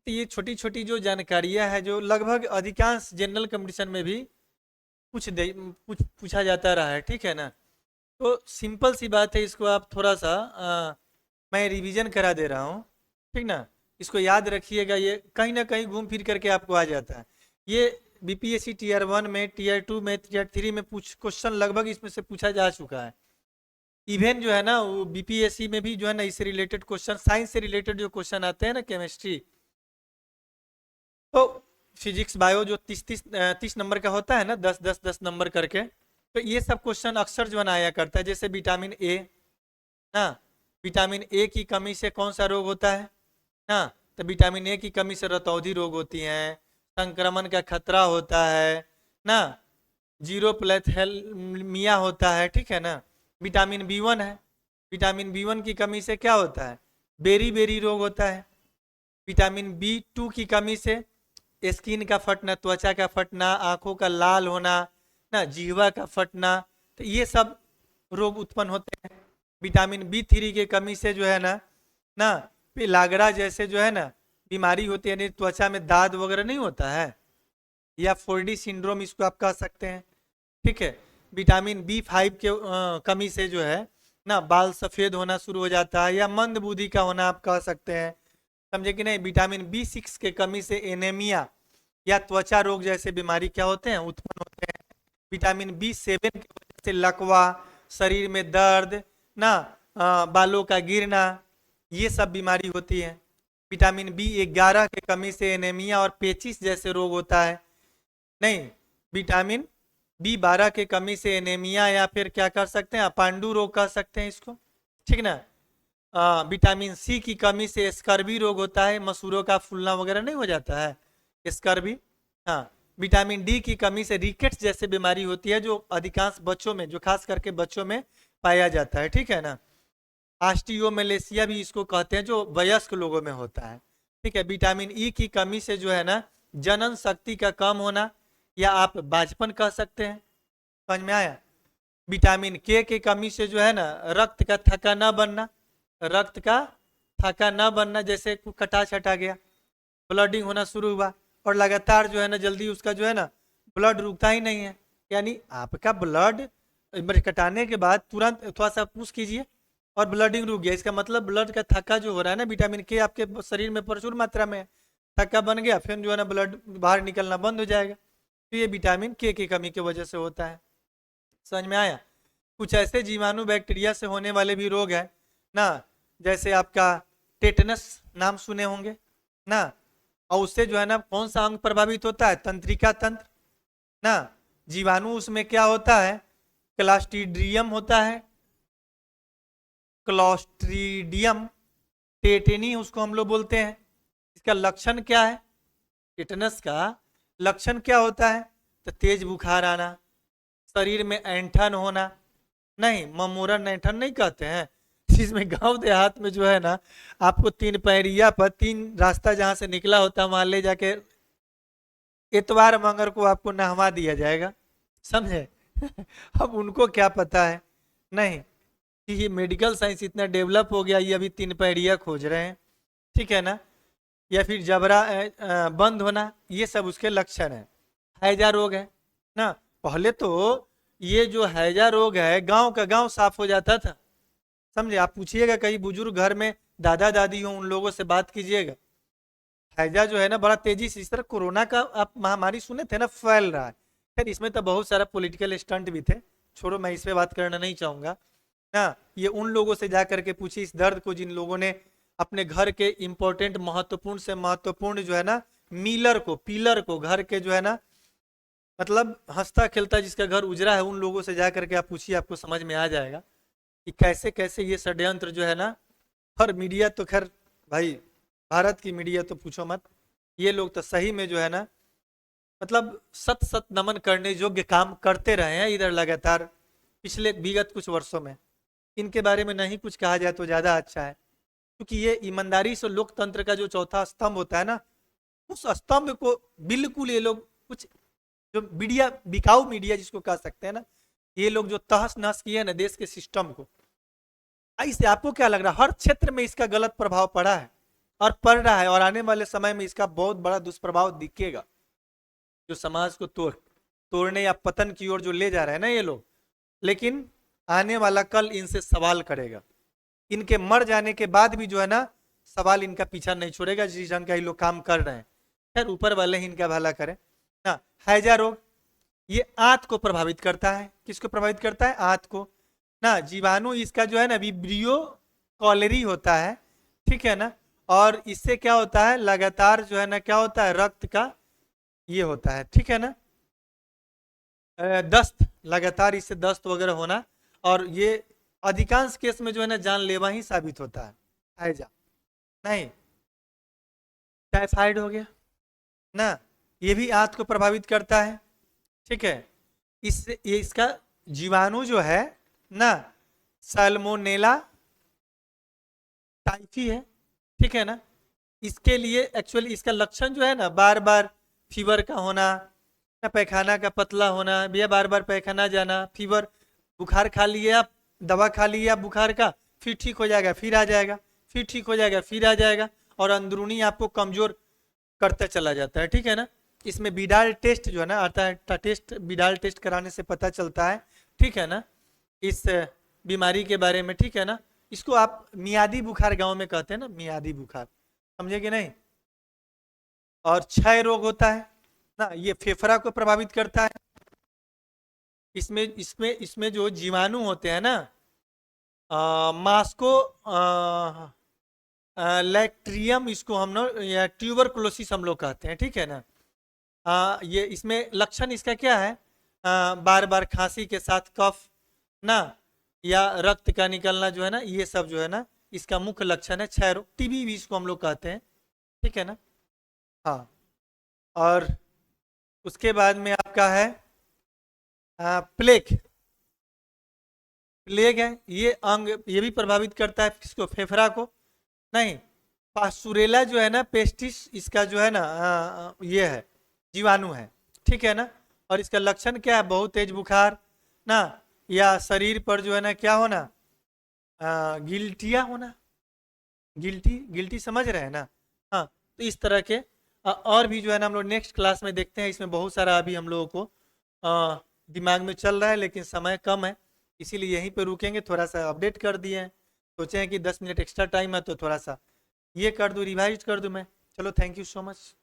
तो ये छोटी छोटी जो जानकारियां है जो लगभग अधिकांश जनरल कंपटीशन में भी पूछा जाता रहा है, ठीक है ना। तो सिंपल सी बात है, इसको आप थोड़ा सा मैं रिवीजन करा दे रहा हूँ, ठीक ना। इसको याद रखिएगा, ये कहीं ना कहीं घूम फिर करके आपको आ जाता है। ये बीपीएससी टीआर 1 में, टीआर 2 में, टीआर 3 में पूछ क्वेश्चन लगभग इसमें से पूछा जा चुका है। इवन जो है ना वो बीपीएससी में भी जो है ना इससे रिलेटेड क्वेश्चन, साइंस से रिलेटेड जो क्वेश्चन आते हैं ना, केमिस्ट्री, तो फिजिक्स बायो जो 30 नंबर का होता है ना, 10 10 10 नंबर करके, तो ये सब क्वेश्चन अक्सर जो है ना आया करता है। जैसे विटामिन ए ना, विटामिन ए की कमी से कौन सा रोग होता है ना, तो विटामिन ए की कमी से रतौंधी रोग होती हैं, संक्रमण का खतरा होता है ना, जीरोप्लेथेलमिया होता है, ठीक है ना। विटामिन बी 1 है, विटामिन बी 1 की कमी से क्या होता है, बेरी बेरी रोग होता है। विटामिन बी 2 की कमी से स्किन का फटना, त्वचा का फटना, आंखों का लाल होना ना, जीवा का फटना, तो ये सब रोग उत्पन्न होते हैं। विटामिन बी 3 की कमी से जो है ना पेलागरा जैसे जो है ना बीमारी होती है, यानी त्वचा में दाद वगैरह नहीं होता है, या 4D सिंड्रोम इसको आप कह सकते हैं, ठीक है। विटामिन बी 5 के कमी से जो है ना बाल सफ़ेद होना शुरू हो जाता है, या मंद बुद्धि का होना आप कह सकते हैं, समझे कि नहीं। विटामिन बी 6 के कमी से एनीमिया या त्वचा रोग जैसे बीमारी क्या होते हैं, उत्पन्न होते हैं। विटामिन बी 7 की वजह से लकवा, शरीर में दर्द ना, बालों का गिरना, ये सब बीमारी होती है। विटामिन बी 11 की कमी से एनीमिया और पेचिस जैसे रोग होता है। नहीं, विटामिन बी 12 की कमी से एनीमिया, या फिर क्या कर सकते हैं, पांडु रोग कह सकते हैं इसको, ठीक ना। विटामिन सी की कमी से स्कर्वी रोग होता है, मसूरों का फूलना वगैरह नहीं हो जाता है, स्कर्वी। हाँ, विटामिन डी की कमी से रिकेट्स जैसे बीमारी होती है, जो अधिकांश बच्चों में, जो खास करके बच्चों में पाया जाता है, ठीक है ना। ऑस्टियोमेलेसिया भी इसको कहते हैं, जो वयस्क लोगों में होता है, ठीक है। विटामिन ई की कमी से जो है ना जनन शक्ति का कम होना, या आप बाझपन कह सकते हैं, समझ में आया। विटामिन के की कमी से जो है ना रक्त का थक्का न बनना, रक्त का थक्का न बनना, जैसे कटा छटा गया, ब्लडिंग होना शुरू हुआ, और लगातार जो है ना जल्दी उसका जो है ना ब्लड रुकता ही नहीं है, यानी आपका ब्लड कटाने के बाद तुरंत थोड़ा सा पुश कीजिए और ब्लडिंग रुक गया, इसका मतलब ब्लड का थक्का जो हो रहा है ना, विटामिन के आपके शरीर में प्रचुर मात्रा में है, थक्का बन गया, फिर जो है ना ब्लड बाहर निकलना बंद हो जाएगा। तो ये विटामिन के की कमी की वजह से होता है, समझ में आया। कुछ ऐसे जीवाणु बैक्टीरिया से होने वाले भी रोग हैं ना, जैसे आपका टेटनस नाम सुने होंगे ना, और उससे जो है ना कौन सा अंग प्रभावित होता है, तंत्रिका तंत्र ना। जीवाणु उसमें क्या होता है, क्लास्ट्रीडियम होता है, क्लॉस्ट्रीडियम टेटेनी उसको हम लोग बोलते हैं। इसका लक्षण क्या है, टेटनस का लक्षण क्या होता है, तो तेज बुखार आना, शरीर में ऐंठन होना, नहीं ममूरन ऐंठन नहीं कहते हैं, इसमें गांव देहात में जो है ना आपको 3 पैरिया पर 3 रास्ता जहां से निकला होता है वहां ले जाके इतवार मंगर को आपको नहवा दिया जाएगा, समझे। अब उनको क्या पता है, नहीं कि ये मेडिकल साइंस इतना डेवलप हो गया, ये अभी 3 पैरिया खोज रहे हैं, ठीक है ना। या फिर जबड़ा बंद होना, ये सब उसके लक्षण है। हैजा रोग है ना, पहले तो ये जो हैजा रोग है गांव का गांव साफ हो जाता था, समझे। आप पूछिएगा कई बुजुर्ग घर में दादा दादी हो, उन लोगों से बात कीजिएगा, हैजा जो है ना बड़ा तेजी से, इस तरह कोरोना का आप महामारी सुने थे ना, फैल रहा है। खैर इसमें तो बहुत सारा पॉलिटिकल स्टंट भी थे, छोड़ो मैं इस पे बात करना नहीं चाहूंगा ना। ये उन लोगों से जा करके पूछी इस दर्द को जिन लोगों ने अपने घर के इंपॉर्टेंट महत्वपूर्ण से महत्वपूर्ण जो है ना मिलर को, पिलर को, घर के जो है ना मतलब हंसता खेलता जिसका घर उजरा है, उन लोगों से जा करके आप पूछिए, आपको समझ में आ जाएगा कि कैसे कैसे ये षड्यंत्र जो है ना। हर मीडिया तो खैर भाई, भारत की मीडिया तो पूछो मत, ये लोग तो सही में जो है ना मतलब सत सत नमन करने योग्य काम करते रहे हैं इधर लगातार पिछले विगत कुछ वर्षों में। इनके बारे में नहीं कुछ कहा जाए तो ज़्यादा अच्छा है, क्योंकि ये ईमानदारी से लोकतंत्र का जो चौथा स्तंभ होता है ना, उस स्तंभ को बिल्कुल ये लोग कुछ जो मीडिया, बिकाऊ मीडिया जिसको कह सकते हैं ना, ये लोग जो तहस नहस किए ना देश के सिस्टम को, इससे आपको क्या लग रहा है, हर क्षेत्र में इसका गलत प्रभाव पड़ा है। और पड़ रहा है, और आने वाले समय में इसका बहुत बड़ा दुष्प्रभाव दिखेगा, जो समाज को तोड़ने या पतन की ओर जो ले जा रहे हैं ना ये लोग। लेकिन आने वाला कल इनसे सवाल करेगा, इनके मर जाने के बाद भी जो है ना सवाल इनका पीछा नहीं छोड़ेगा, जिस ढंग का ये लोग काम कर रहे हैं। खैर ऊपर वाले ही इनका भला करें ना। हैजा रोग ये आंत को प्रभावित करता है। किसको प्रभावित करता है? आंत को ना। जीवाणु इसका जो है ना विब्रियो कॉलेरी होता है, ठीक है ना। और इससे क्या होता है, लगातार जो है ना क्या होता है, रक्त का ये होता है, ठीक है ना, दस्त, लगातार इससे दस्त वगैरह होना, और ये अधिकांश केस में जो है ना जानलेवा ही साबित होता है। हैजा नहीं, टाइफाइड हो गया ना, ये भी आंत को प्रभावित करता है, ठीक है। इसका जीवाणु जो है ना सैल्मोनेला टाइफी है, ठीक है ना। इसके लिए एक्चुअली इसका लक्षण जो है ना बार बार फीवर का होना, या पैखाना का पतला होना, या बार बार पैखाना जाना, फीवर, बुखार खा लिए आप, दवा खा लिए आप बुखार का, फिर ठीक हो जाएगा, फिर आ जाएगा, फिर ठीक हो जाएगा, फिर आ जाएगा, और अंदरूनी आपको कमजोर करता चला जाता है, ठीक है ना। इसमें विडाल टेस्ट जो है ना आता है, टेस्ट विडाल टेस्ट कराने से पता चलता है, ठीक है ना, इस बीमारी के बारे में, ठीक है ना। इसको आप मियादी बुखार गांव में कहते हैं ना, मियादी बुखार, समझे कि नहीं। और क्षय रोग होता है ना, ये फेफड़ा को प्रभावित करता है। इसमें इसमें इसमें जो जीवाणु होते हैं ना, मास्को लैक्ट्रियम इसको हम लोग, या ट्यूबरकुलोसिस हम लोग कहते हैं, ठीक है ना। ये इसमें लक्षण इसका क्या है, बार बार खांसी के साथ कफ ना, या रक्त का निकलना जो है ना, ये सब जो है ना इसका मुख्य लक्षण है। क्षय रोग, टीबी भी इसको हम लोग कहते हैं, ठीक है ना। हाँ, और उसके बाद में आपका है प्लेग। प्लेग है, ये अंग ये भी प्रभावित करता है किसको, फेफड़ा को नहीं। पास्चुरेला जो है ना पेस्टिस, इसका जो है ना ये है जीवाणु है, ठीक है ना। और इसका लक्षण क्या है, बहुत तेज बुखार ना, या शरीर पर जो है ना क्या होना, गिल्टिया होना, गिल्टी गिल्टी समझ रहे हैं ना। हाँ, तो इस तरह के और भी जो है ना हम लोग नेक्स्ट क्लास में देखते हैं। इसमें बहुत सारा अभी हम लोगों को दिमाग में चल रहा है, लेकिन समय कम है, इसीलिए यहीं पे रुकेंगे। थोड़ा सा अपडेट कर दिए हैं, सोचे हैं कि 10 मिनट एक्स्ट्रा टाइम है तो थोड़ा सा ये कर दूँ, रिवाइज कर दूँ मैं। चलो, थैंक यू सो मच।